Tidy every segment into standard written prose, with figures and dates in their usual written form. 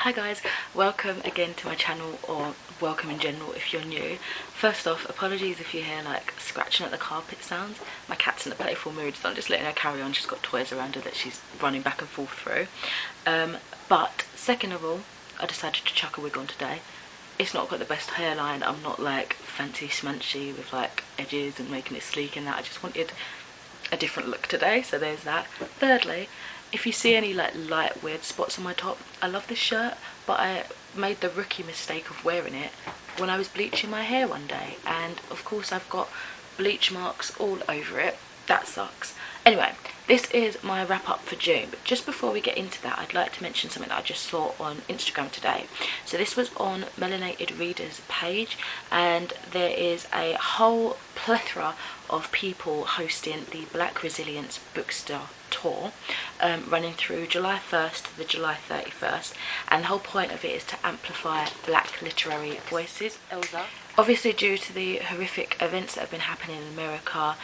Hi guys, welcome again to my channel, or welcome in general if you're new. First off, apologies if you hear like scratching at the carpet sounds. My cat's in a playful mood, so I'm just letting her carry on. She's got toys around her that she's running back and forth through. But second of all, I decided to chuck a wig on today. It's not got the best hairline. I'm not like fancy smanchy with like edges and making it sleek and that. I just wanted a different look today, so there's that. Thirdly, if you see any like light weird spots on my top, I love this shirt, but I made the rookie mistake of wearing it when I was bleaching my hair one day, and of course I've got bleach marks all over it. That sucks. Anyway, this is my wrap up for June, but just before we get into that, I'd like to mention something that I just saw on Instagram today. So this was on Melanated Readers page, and there is a whole plethora of people hosting the Black Resilience Bookstore tour, running through July 1st to the July 31st, and the whole point of it is to amplify black literary voices. Elsa, obviously due to the horrific events that have been happening in America,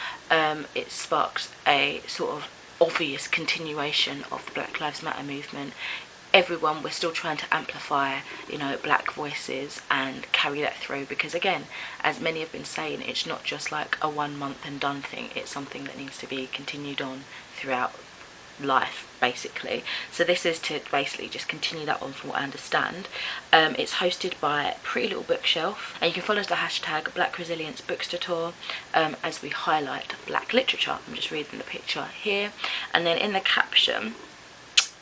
it sparked a sort of obvious continuation of the Black Lives Matter movement. Everyone, we're still trying to amplify, you know, black voices and carry that through, because again, as many have been saying, it's not just like a 1 month and done thing. It's something that needs to be continued on throughout life, basically. So this is to basically just continue that on, from what I understand. It's hosted by PrettyLittleBookshelf, and you can follow the hashtag Black Resilience Bookstatour as we highlight black literature. I'm just reading the picture here, and then in the caption,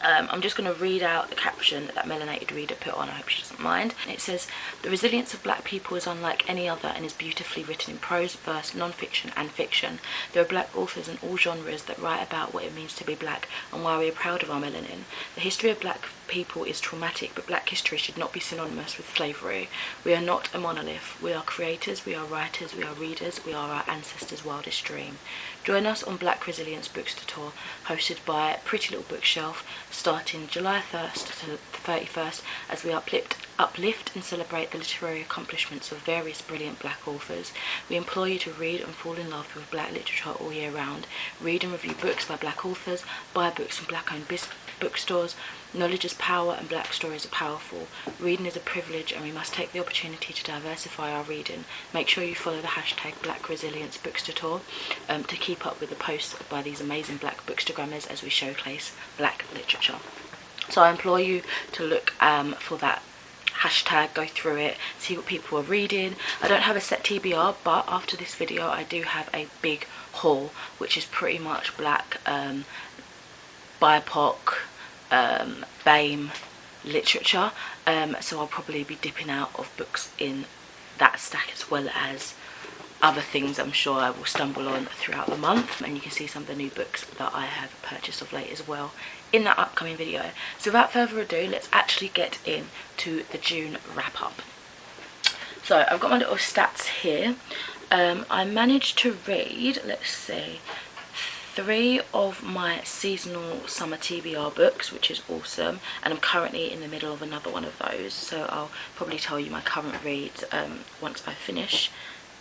I'm just going to read out the caption that Melanated Reader put on. I hope she doesn't mind. It says, "The resilience of black people is unlike any other and is beautifully written in prose, verse, non-fiction and fiction. There are black authors in all genres that write about what it means to be black and why we are proud of our melanin. The history of black people is traumatic, but black history should not be synonymous with slavery. We are not a monolith. We are creators, we are writers, we are readers, we are our ancestors' wildest dream. Join us on Black Resilience Bookstatour, hosted by PrettyLittleBookshelf, starting July 1st to the 31st, as we uplift and celebrate the literary accomplishments of various brilliant black authors. We implore you to read and fall in love with black literature all year round. Read and review books by black authors, buy books from black-owned bookstores. Knowledge is power and black stories are powerful. Reading is a privilege, and we must take the opportunity to diversify our reading. Make sure you follow the hashtag Black Resilience Bookstatour to keep up with the posts by these amazing black bookstagrammers as we showcase black literature." So I implore you to look for that hashtag, go through it, see what people are reading. I don't have a set TBR, but after this video I do have a big haul, which is pretty much black BIPOC BAME literature, so I'll probably be dipping out of books in that stack, as well as other things I'm sure I will stumble on throughout the month, and you can see some of the new books that I have purchased of late as well in that upcoming video. So without further ado, let's actually get into the June wrap up. So I've got my little stats here. I managed to read, let's see, 3 of my seasonal summer TBR books, which is awesome, and I'm currently in the middle of another one of those, so I'll probably tell you my current reads once I finish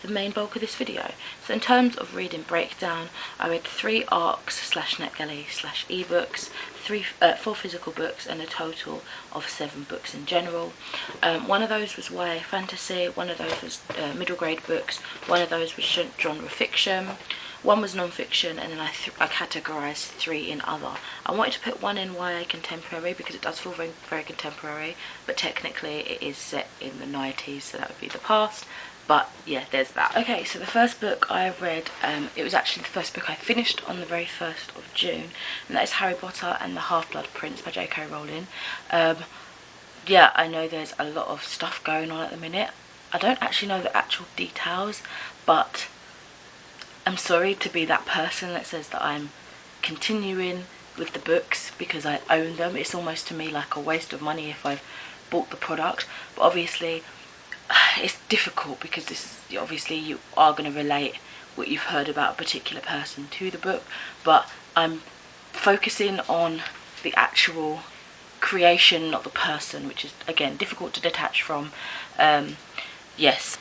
the main bulk of this video. So in terms of reading breakdown, I read 3 ARCs / NetGalley / ebooks, 4 physical books, and a total of 7 books in general. One of those was YA fantasy, one of those was middle grade books, one of those was genre fiction, one was non-fiction, and then I categorised 3 in other. I wanted to put 1 in YA contemporary because it does feel very, very contemporary, but technically it is set in the 90s, so that would be the past. But yeah, there's that. Okay, so the first book I read, it was actually the first book I finished on the very 1st of June, and that is Harry Potter and the Half-Blood Prince by J.K. Rowling. Yeah, I know there's a lot of stuff going on at the minute. I don't actually know the actual details, but I'm sorry to be that person that says that I'm continuing with the books because I own them. It's almost to me like a waste of money if I've bought the product, but obviously it's difficult because this is obviously, you are going to relate what you've heard about a particular person to the book, but I'm focusing on the actual creation, not the person, which is again difficult to detach from. Yes,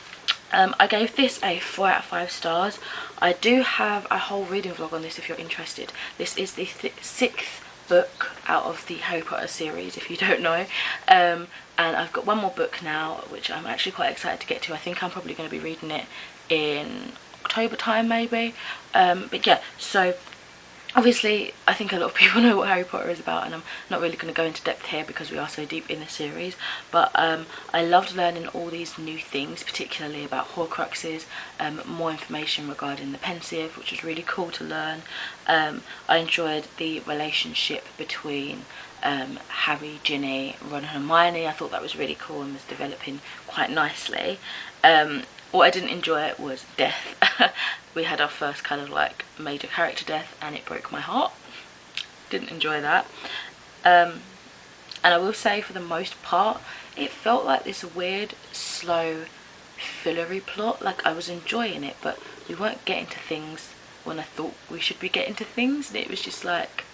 I gave this a 4 out of 5 stars. I do have a whole reading vlog on this if you're interested. This is the 6th book out of the Harry Potter series, if you don't know. And I've got one more book now which I'm actually quite excited to get to. I think I'm probably going to be reading it in October time maybe. But yeah, so obviously I think a lot of people know what Harry Potter is about, and I'm not really going to go into depth here because we are so deep in the series. But I loved learning all these new things, particularly about Horcruxes, more information regarding the Pensieve, which was really cool to learn. I enjoyed the relationship between Harry, Ginny, Ron and Hermione. I thought that was really cool and was developing quite nicely. What I didn't enjoy was death. We had our first kind of like major character death and it broke my heart. Didn't enjoy that. And I will say, for the most part, it felt like this weird, slow, fillery plot. Like, I was enjoying it, but we weren't getting to things when I thought we should be getting to things. And it was just like,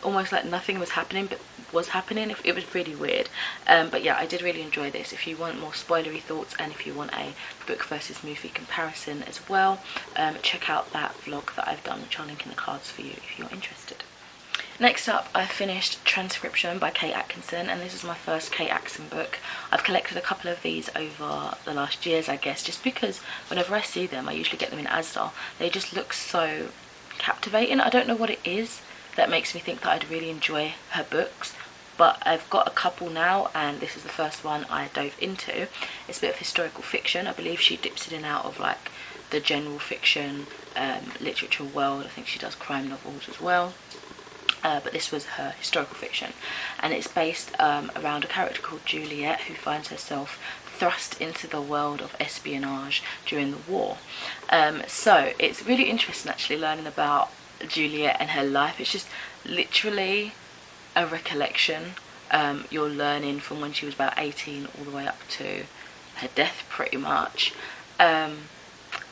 almost like nothing was happening but was happening. It was really weird. But yeah, I did really enjoy this. If you want more spoilery thoughts and if you want a book versus movie comparison as well, check out that vlog that I've done, which I'll link in the cards for you if you're interested. Next up, I finished Transcription by Kate Atkinson, and this is my first Kate Atkinson book. I've collected a couple of these over the last years, I guess, just because whenever I see them, I usually get them in Asda. They just look so captivating. I don't know what it is that makes me think that I'd really enjoy her books, but I've got a couple now, and this is the first one I dove into. It's a bit of historical fiction. I believe she dips in and out of like the general fiction literature world. I think she does crime novels as well. But this was her historical fiction, and it's based around a character called Juliet, who finds herself thrust into the world of espionage during the war. So it's really interesting actually learning about Juliet and her life. It's just literally a recollection. You're learning from when she was about 18 all the way up to her death pretty much. And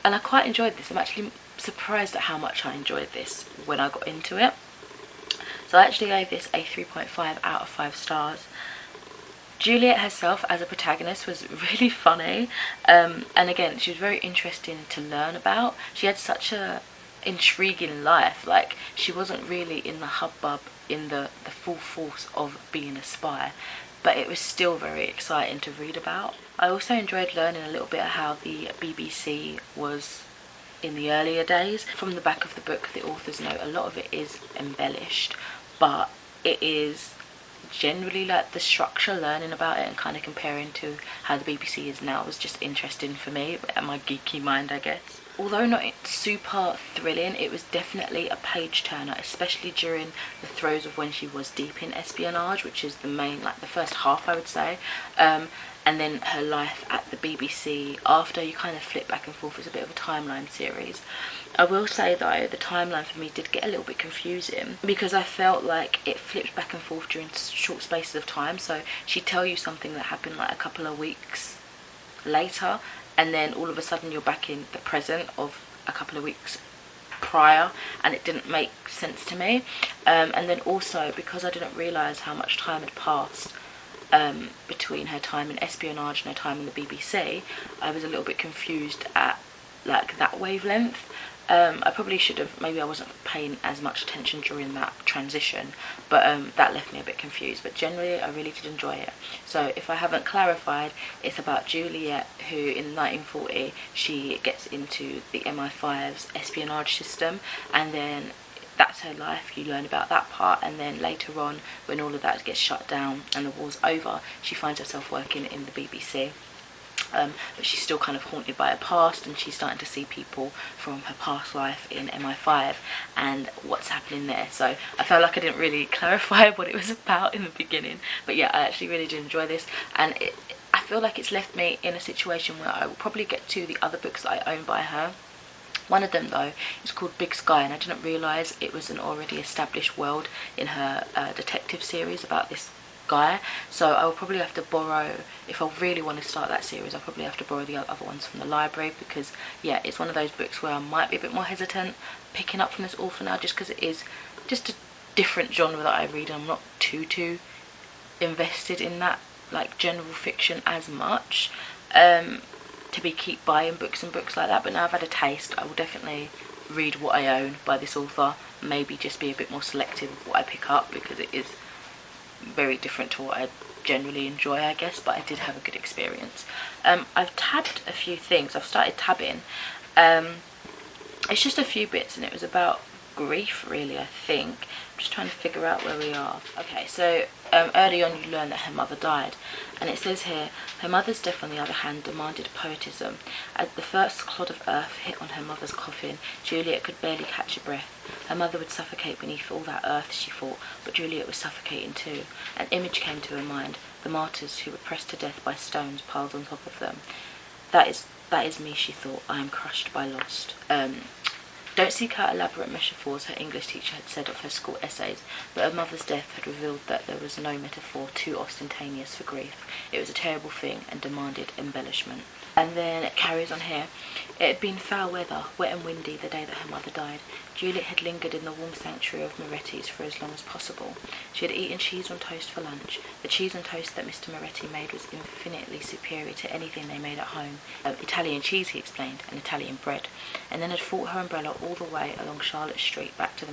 I quite enjoyed this. I'm actually surprised at how much I enjoyed this when I got into it. So I actually gave this a 3.5 out of 5 stars. Juliet herself as a protagonist was really funny, and again, she was very interesting to learn about. She had such a intriguing life. Like, she wasn't really in the hubbub, in the full force of being a spy, but it was still very exciting to read about. I also enjoyed learning a little bit of how the BBC was in the earlier days. From the back of the book, the authors note a lot of it is embellished, but it is generally like the structure, learning about it and kind of comparing to how the BBC is now was just interesting for me, at my geeky mind, I guess. Although not super thrilling, it was definitely a page turner, especially during the throes of when she was deep in espionage, which is the main, like the first half I would say, and then her life at the BBC after. You kind of flip back and forth. It's a bit of a timeline series. I will say though, the timeline for me did get a little bit confusing because I felt like it flipped back and forth during short spaces of time. So she'd tell you something that happened like a couple of weeks later, and then all of a sudden you're back in the present of a couple of weeks prior, and it didn't make sense to me. And then also, because I didn't realise how much time had passed between her time in espionage and her time in the BBC, I was a little bit confused at like that wavelength. I probably should have, maybe I wasn't paying as much attention during that transition, but that left me a bit confused. But generally I really did enjoy it. So if I haven't clarified, it's about Juliet, who in 1940 she gets into the MI5's espionage system, and then that's her life. You learn about that part, and then later on, when all of that gets shut down and the war's over, she finds herself working in the BBC. But she's still kind of haunted by her past, and she's starting to see people from her past life in MI5 and what's happening there. So I felt like I didn't really clarify what it was about in the beginning, but yeah, I actually really did enjoy this, and I feel like it's left me in a situation where I will probably get to the other books that I own by her. One of them though is called Big Sky, and I didn't realise it was an already established world in her detective series about this guy. So I will probably have to borrow, if I really want to start that series, I'll probably have to borrow the other ones from the library, because yeah, it's one of those books where I might be a bit more hesitant picking up from this author now, just because it is just a different genre that I read, and I'm not too invested in that like general fiction as much to keep buying books and books like that. But now I've had a taste, I will definitely read what I own by this author, maybe just be a bit more selective of what I pick up, because it is very different to what I generally enjoy, I guess, but I did have a good experience. I've tabbed a few things. I've started tabbing. It's just a few bits, and it was about grief, really, I think. I'm just trying to figure out where we are. Okay, so early on you learn that her mother died, and it says here, her mother's death, on the other hand, demanded poetism. As the first clod of earth hit on her mother's coffin, Juliet could barely catch a breath. Her mother would suffocate beneath all that earth, she thought, but Juliet was suffocating too. An image came to her mind, the martyrs who were pressed to death by stones piled on top of them. That is me, she thought. I am crushed by lost. Don't seek out elaborate metaphors, her English teacher had said of her school essays, but her mother's death had revealed that there was no metaphor too ostentatious for grief. It was a terrible thing and demanded embellishment. And then it carries on here. It had been foul weather, wet and windy, the day that her mother died. Juliet had lingered in the warm sanctuary of Moretti's for as long as possible. She had eaten cheese on toast for lunch. The cheese on toast that Mr. Moretti made was infinitely superior to anything they made at home. Italian cheese, he explained, and Italian bread. And then had fought her umbrella all the way along Charlotte Street back to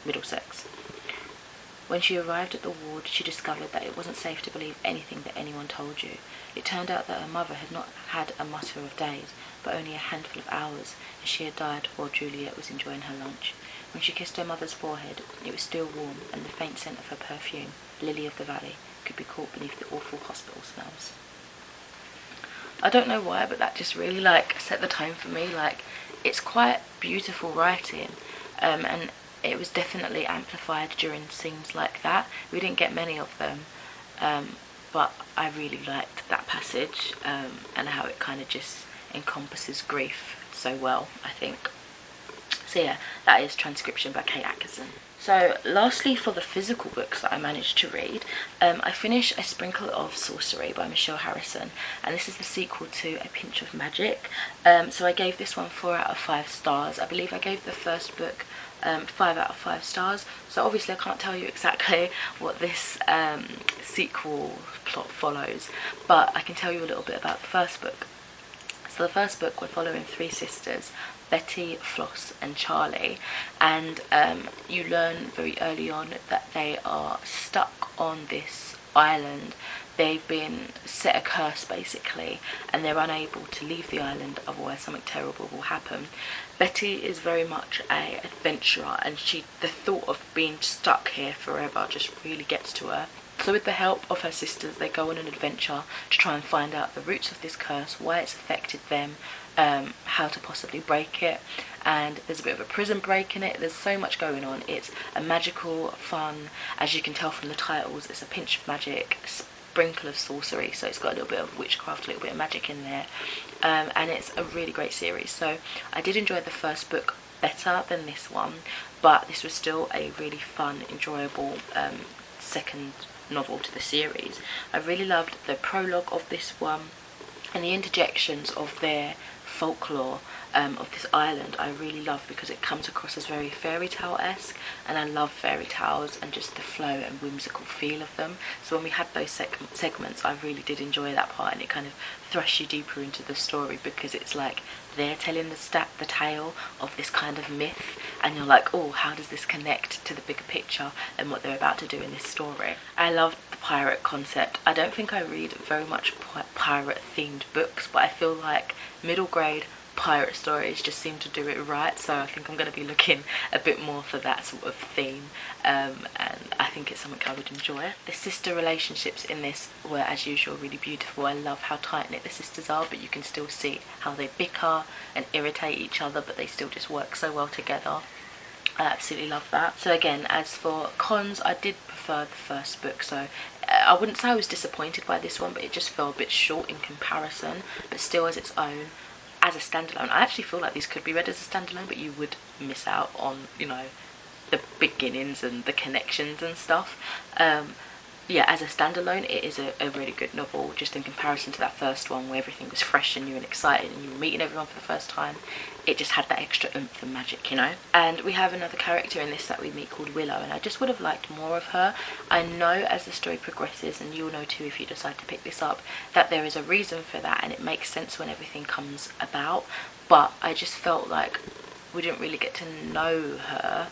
Middlesex. When she arrived at the ward, she discovered that it wasn't safe to believe anything that anyone told you. It turned out that her mother had not had a mutter of days, but only a handful of hours, as she had died while Juliet was enjoying her lunch. When she kissed her mother's forehead, it was still warm, and the faint scent of her perfume, Lily of the Valley, could be caught beneath the awful hospital smells. I don't know why, but that just really, set the tone for me. It's quite beautiful writing, and it was definitely amplified during scenes like that. We didn't get many of them, but I really liked that passage, and how it kind of just encompasses grief so well, I think. So yeah, that is Transcription by Kate Atkinson. So lastly, for the physical books that I managed to read, I finished A Sprinkle of Sorcery by Michelle Harrison, and this is the sequel to A Pinch of Magic. So I gave this one 4 out of 5 stars. I believe I gave the first book 5 out of 5 stars. So obviously I can't tell you exactly what this sequel plot follows, but I can tell you a little bit about the first book. So the first book, we're following 3 sisters, Betty, Floss and Charlie, and you learn very early on that they are stuck on this island. They've been set a curse basically, and they're unable to leave the island, otherwise something terrible will happen. Betty is very much an adventurer, and the thought of being stuck here forever just really gets to her. So with the help of her sisters, they go on an adventure to try and find out the roots of this curse, why it's affected them, how to possibly break it, and there's a bit of a prison break in it. There's so much going on. It's a magical, fun, as you can tell from the titles, it's a pinch of magic, a sprinkle of sorcery, so it's got a little bit of witchcraft, a little bit of magic in there, and it's a really great series. So I did enjoy the first book better than this one, but this was still a really fun, enjoyable second novel to the series. I really loved the prologue of this one and the interjections of their folklore of this island. I really love, because it comes across as very fairy tale-esque, and I love fairy tales and just the flow and whimsical feel of them. So when we had those segments, I really did enjoy that part, and it kind of thrusts you deeper into the story, because it's like they're telling the tale of this kind of myth, and you're like, oh, how does this connect to the bigger picture and what they're about to do in this story. I loved the pirate concept. I don't think I read very much pirate themed books, but I feel like middle grade pirate stories just seem to do it right, so I think I'm going to be looking a bit more for that sort of theme, and I think it's something I would enjoy. The sister relationships in this were, as usual, really beautiful. I love how tight-knit the sisters are, but you can still see how they bicker and irritate each other, but they still just work so well together. I absolutely love that. So again, as for cons, I did prefer the first book, so I wouldn't say I was disappointed by this one, but it just fell a bit short in comparison, but still as its own. As a standalone, I actually feel like these could be read as a standalone, but you would miss out on, you know, the beginnings and the connections and stuff. Yeah, as a standalone, it is a really good novel, just in comparison to that first one where everything was fresh and new and exciting and you were meeting everyone for the first time. It just had that extra oomph and magic, you know. And we have another character in this that we meet called Willow, and I just would have liked more of her. I know as the story progresses, and you'll know too if you decide to pick this up, that there is a reason for that, and it makes sense when everything comes about, but I just felt like wouldn't really get to know her,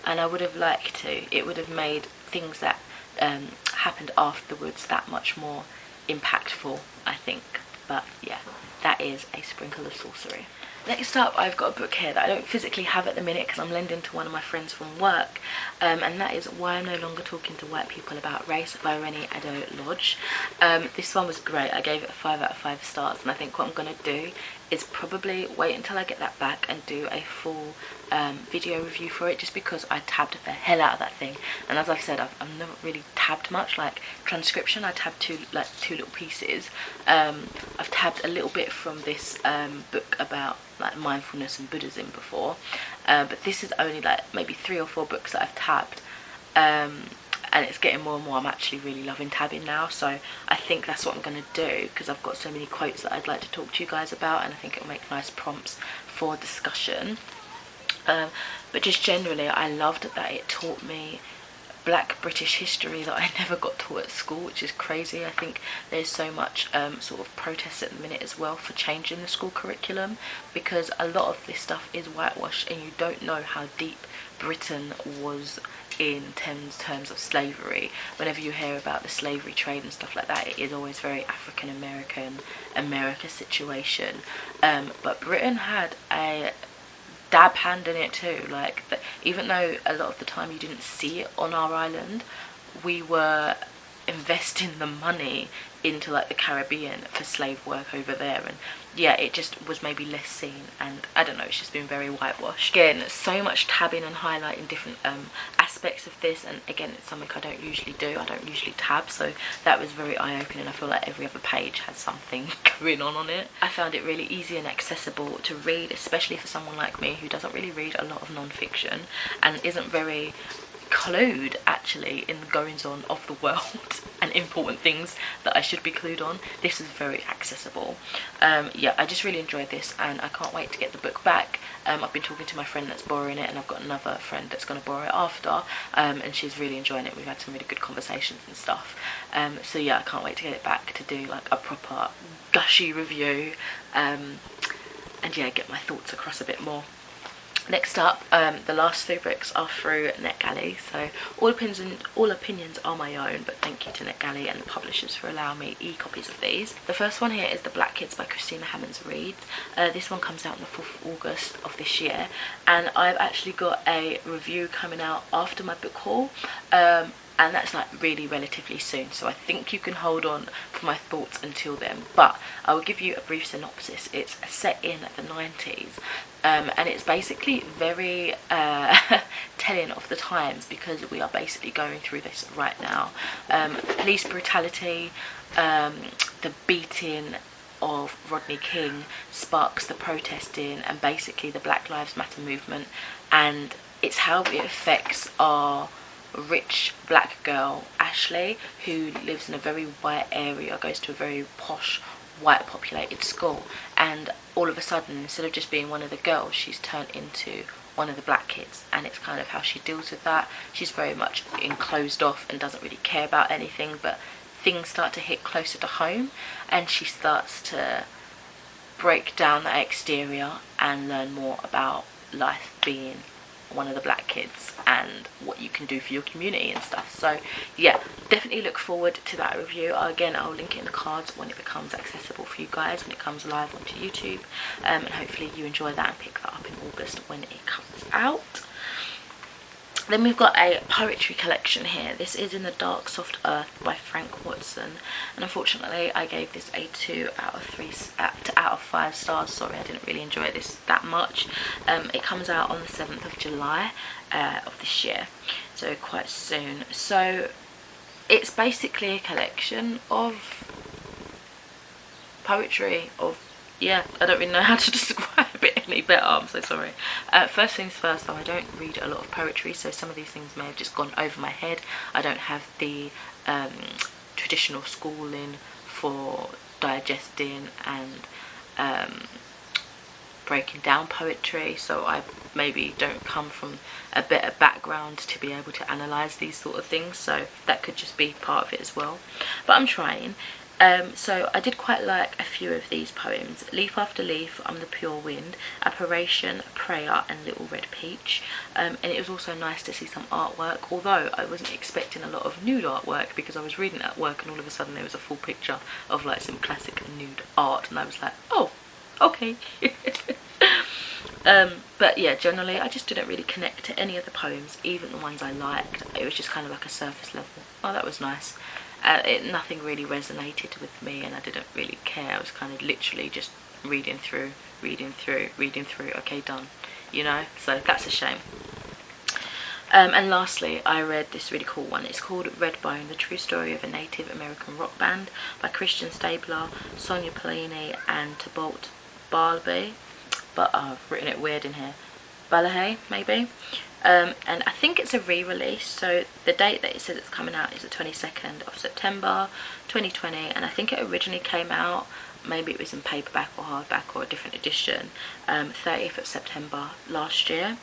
and I would have liked to. It would have made things that happened afterwards that much more impactful, I think. But yeah, that is A Sprinkle of Sorcery. Next up, I've got a book here that I don't physically have at the minute because I'm lending to one of my friends from work, and that is Why I'm No Longer Talking to White People About Race by Renee Lodge. This one was great. I gave it 5 out of 5 stars, and I think what I'm going to do is probably wait until I get that back and do a full video review for it, just because I tabbed the hell out of that thing. And as I've said, I've never really tabbed much. Like Transcription, I tabbed two little pieces. I've tabbed a little bit from this book about like mindfulness and Buddhism before, but this is only like maybe 3 or 4 books that I've tabbed, and it's getting more and more. I'm actually really loving tabbing now, so I think that's what I'm going to do, because I've got so many quotes that I'd like to talk to you guys about, and I think it'll make nice prompts for discussion. But just generally, I loved that it taught me Black British history that I never got taught at school, which is crazy. I think there's so much sort of protest at the minute as well for changing the school curriculum, because a lot of this stuff is whitewashed and you don't know how deep Britain was in terms of slavery. Whenever you hear about the slavery trade and stuff like that, it is always very African America situation, but Britain had a dab hand in it too. Like, even though a lot of the time you didn't see it on our island, we were investing the money into like the Caribbean for slave work over there, and yeah, it just was maybe less seen, and I don't know, it's just been very whitewashed. Again, so much tabbing and highlighting different aspects of this, and again, it's something I don't usually do. I don't usually tab, so that was very eye-opening. I feel like every other page has something going on it. I found it really easy and accessible to read, especially for someone like me who doesn't really read a lot of non-fiction and isn't very clued actually in the goings on of the world and important things that I should be clued on. This is very accessible. Yeah, I just really enjoyed this, and I can't wait to get the book back. I've been talking to my friend that's borrowing it, and I've got another friend that's going to borrow it after, and she's really enjoying it. We've had some really good conversations and stuff, so yeah, I can't wait to get it back to do like a proper gushy review, and yeah, get my thoughts across a bit more. Next up, the last 3 books are through NetGalley, so all opinions are my own, but thank you to NetGalley and the publishers for allowing me e-copies of these. The first one here is The Black Kids by Christina Hammonds Reed. This one comes out on the 4th of August of this year, and I've actually got a review coming out after my book haul, and that's like really relatively soon, so I think you can hold on for my thoughts until then, but I will give you a brief synopsis. It's set in the 90s, and it's basically very telling of the times, because we are basically going through this right now. Police brutality, the beating of Rodney King sparks the protesting and basically the Black Lives Matter movement, and it's how it affects our rich black girl Ashley, who lives in a very white area, goes to a very posh white populated school, and all of a sudden, instead of just being one of the girls, she's turned into one of the black kids, and it's kind of how she deals with that. She's very much enclosed off and doesn't really care about anything, but things start to hit closer to home, and she starts to break down that exterior and learn more about life being one of the black kids and what you can do for your community and stuff. So yeah, definitely look forward to that review. Again, I'll link it in the cards when it becomes accessible for you guys, when it comes live onto YouTube, and hopefully you enjoy that and pick that up in August when it comes out. Then we've got a poetry collection here. This is In the Dark Soft Earth by Frank Watson, and unfortunately I gave this a 2 out of 5 stars. Sorry, I didn't really enjoy this that much. It comes out on the 7th of July of this year, so quite soon. So it's basically a collection of poetry of, yeah, I don't really know how to describe it any better, I'm so sorry. First things first though, I don't read a lot of poetry, so some of these things may have just gone over my head. I don't have the traditional schooling for digesting and breaking down poetry, so I maybe don't come from a better background to be able to analyse these sort of things, so that could just be part of it as well, but I'm trying. So I did quite like a few of these poems. Leaf After Leaf, I'm the Pure Wind, Apparition, Prayer and Little Red Peach. And it was also nice to see some artwork, although I wasn't expecting a lot of nude artwork because I was reading it at work and all of a sudden there was a full picture of like some classic nude art and I was like, oh, okay. But yeah, generally I just didn't really connect to any of the poems, even the ones I liked. It was just kind of like a surface level. Oh, that was nice. Nothing really resonated with me and I didn't really care. I was kind of literally just reading through, okay, done, you know, so that's a shame. And lastly, I read this really cool one. It's called Redbone, The True Story of a Native American Rock Band by Christian Stabler, Sonia Polini and Tybalt Barlby. But I've written it weird in here. BLACKRESILIENCEBOOKSTATOUR, maybe. And I think it's a re-release, so the date that it says it's coming out is the 22nd of September 2020, and I think it originally came out, maybe it was in paperback or hardback or a different edition, 30th of September last year.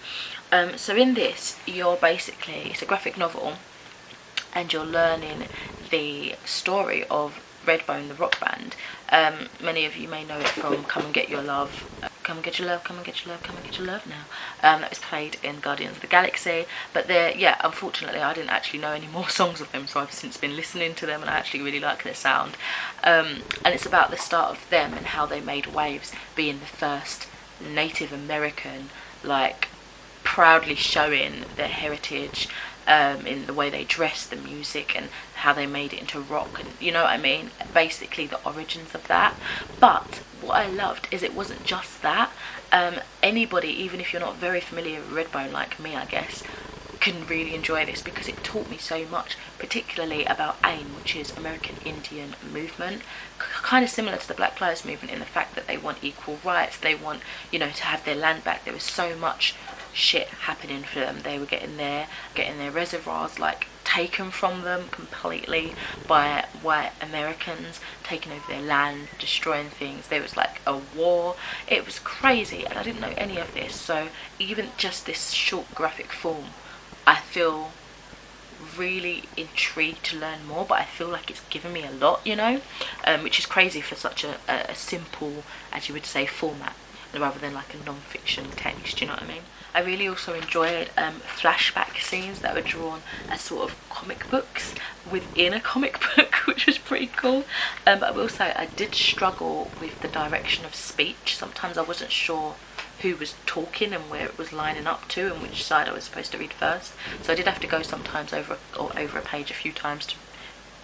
So in this, you're basically, it's a graphic novel, and you're learning the story of Redbone, the rock band. Many of you may know it from Come and Get Your Love, Come and Get Your Love, Come and Get Your Love, Come and Get Your Love now. That was played in Guardians of the Galaxy. But yeah, unfortunately I didn't actually know any more songs of them, so I've since been listening to them and I actually really like their sound. And it's about the start of them and how they made waves, being the first Native American, like proudly showing their heritage, in the way they dressed, the music and how they made it into rock, and you know what I mean, basically the origins of that. But what I loved is it wasn't just that. Anybody, even if you're not very familiar with Redbone like me, I guess, can really enjoy this because it taught me so much, particularly about AIM, which is American Indian Movement, kind of similar to the Black Lives Movement in the fact that they want equal rights, they want, you know, to have their land back. There was so much shit happening for them. They were getting their reservoirs like taken from them completely by white Americans, taking over their land, destroying things. There was like a war. It was crazy and I didn't know any of this, so even just this short graphic form, I feel really intrigued to learn more, but I feel like it's given me a lot, you know, which is crazy for such a simple, as you would say, format, rather than like a non-fiction text, you know what I mean. I really also enjoyed flashback scenes that were drawn as sort of comic books within a comic book, which was pretty cool. But I will say I did struggle with the direction of speech. Sometimes I wasn't sure who was talking and where it was lining up to and which side I was supposed to read first. So I did have to go sometimes over a page a few times to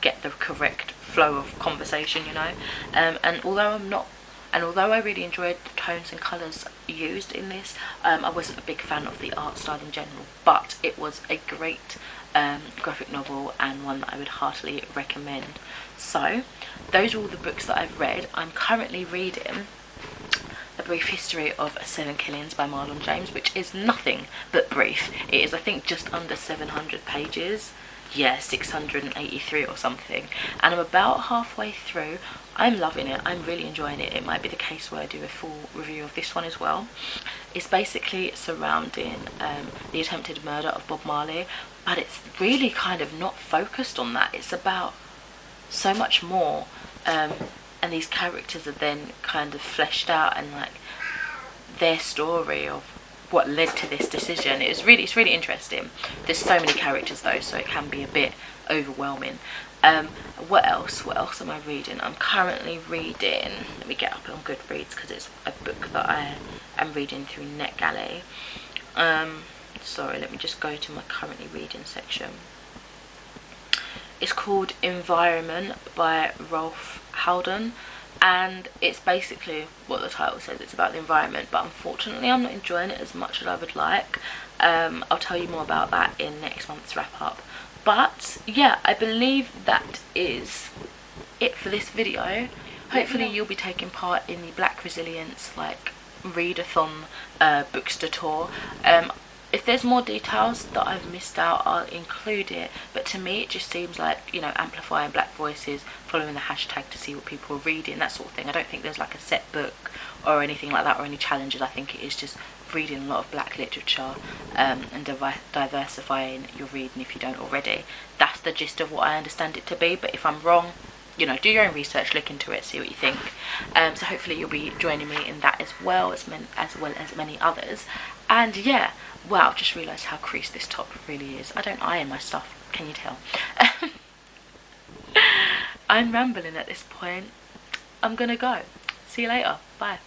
get the correct flow of conversation, you know. And although I really enjoyed the tones and colours used in this, I wasn't a big fan of the art style in general, but it was a great graphic novel and one that I would heartily recommend. So those are all the books that I've read. I'm currently reading A Brief History of 7 Killings by Marlon James, which is nothing but brief. It is, I think, just under 700 pages. Yeah, 683 or something, and I'm about halfway through. I'm loving it. I'm really enjoying it. It might be the case where I do a full review of this one as well. It's basically surrounding the attempted murder of Bob Marley, but it's really kind of not focused on that. It's about so much more, and these characters are then kind of fleshed out and like their story of what led to this decision. It's really interesting. There's so many characters though, so it can be a bit overwhelming. What else am I reading? I'm currently reading, let me get up on Goodreads because it's a book that I am reading through NetGalley. Sorry, let me just go to my currently reading section. It's called Environment by Rolf Howden, and it's basically what the title says. It's about the environment, but unfortunately I'm not enjoying it as much as I would like. I'll tell you more about that in next month's wrap up. But yeah, I believe that is it for this video. Hopefully you'll be taking part in the Black Resilience like readathon Bookstore tour. If there's more details that I've missed out, I'll include it, but to me it just seems like, you know, amplifying black voices, following the hashtag to see what people are reading, that sort of thing. I don't think there's like a set book or anything like that or any challenges. I think it is just reading a lot of black literature and diversifying your reading if you don't already. That's the gist of what I understand it to be, but if I'm wrong, you know, do your own research, look into it, see what you think. So hopefully you'll be joining me in that as well as many others. And yeah, wow, I've just realised how creased this top really is. I don't iron my stuff, can you tell? I'm rambling at this point. I'm gonna go. See you later. Bye.